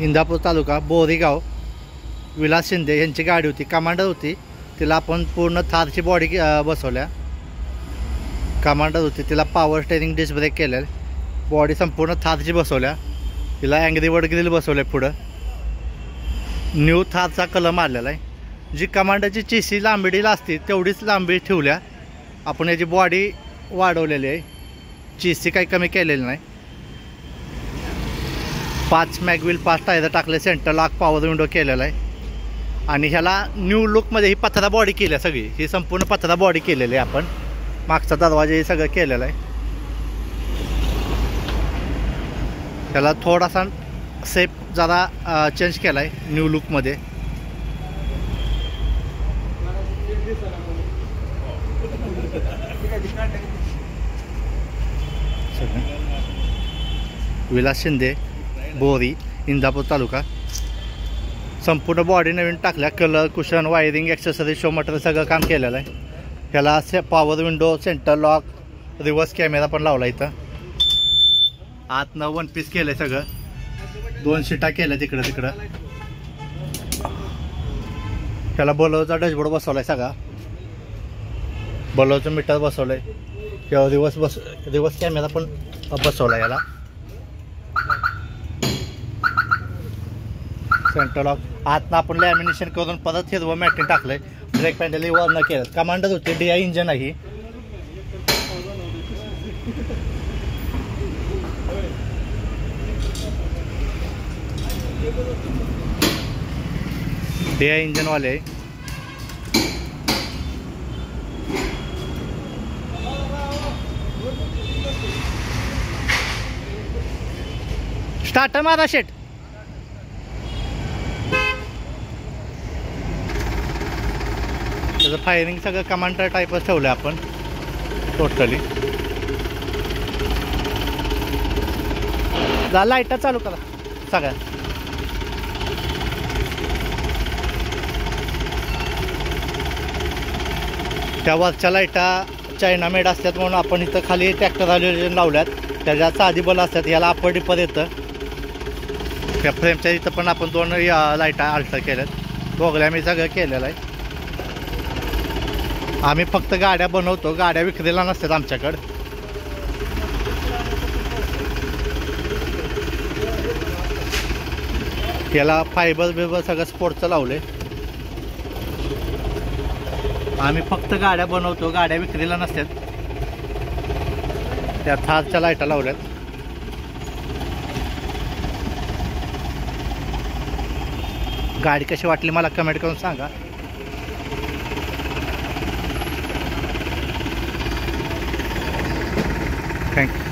इंदापूर तालुका बोरीगाव विलास शिंदे यांची गाडी होती, कमांडर होती. तिला आपण पूर्ण थारची बॉडी बसवल्या. कमांडर होती, तिला पॉवर स्टेरिंग डिस्क ब्रेक केलेलं, बॉडी संपूर्ण थारची बसवल्या. तिला अँग्री बर्ड ग्रिल बसवले. पुढं न्यू थारचा कलर मारलेला आहे. जी कमांडरची चेसी लांबीला असते तेवढीच लांबी ठेवल्या आपण. याची बॉडी वाढवलेली आहे, चेसी काही कमी केलेली नाही. 5 मॅगविल 5 टायर टाकले, सेंटर लॉक पॉवर विंडो केलेला आहे. आणि ह्याला न्यू लुकमध्ये ही पत्रा बॉडी केली आहे सगळी. ही संपूर्ण पत्रा बॉडी केलेली आहे आपण. मागचा दरवाजा हे सगळं केलेलं आहे. त्याला थोडासा सेप जरा चेंज केला आहे न्यू लुकमध्ये. विलास शिंदे बोरी इंदापूर तालुका. संपूर्ण बॉडी नवीन टाकल्या, colour cushion wiring accessory show material सगळं काम केलेलं आहे. ह्याला power window centre lock reverse camera पण लावला इथं. आतनं 1 पीस केलं आहे सगळं. 2 सीटा केल्या तिकडं तिकडं. ह्याला बोलोचा डॅशबोर्ड बसवला आहे सगळा. बोलोचं मीटर बसवलं आहे किंवा रिव्हर्स कॅमेरा पण बसवला आहे याला. सेंटर लॉक आतनं आपण लॅमिनेशन करून परत हिरवं मॅटिन टाकलंय. ब्रेक पॅडल वर न केलं. कमांडर होते, DI इंजन आहे. DI इंजनवाले. स्टार्टर मारा शेट. त्याचं फायरिंग सगळं कमांडर टाईपच ठेवलं आपण टोटली. जा लाईटा चालू करा सगळ्या. त्या वरच्या लाईटा चायना मेड असतात म्हणून आपण इथं खाली ट्रॅक्टर हॅलोजन लावल्यात. त्याच्या साधी बल असतात. याला अपर डिपर येतं. त्या फ्रेमच्या इथं पण आपण 2 लाईटा अल्टर केल्यात. दोघल्या मी सगळं केलेलं आहे. आम्ही फक्त गाड्या बनवतो, गाड्या विक्रीला नसतात आमच्याकडं. याला फायबर बिबर सगळं स्पोर्टचं लावले. आम्ही फक्त गाड्या बनवतो, गाड्या विक्रीला नसतात. त्या थारच्या लाईटा लावल्यात. गाडी कशी वाटली मला कमेंट करून सांगा. थँक्यू.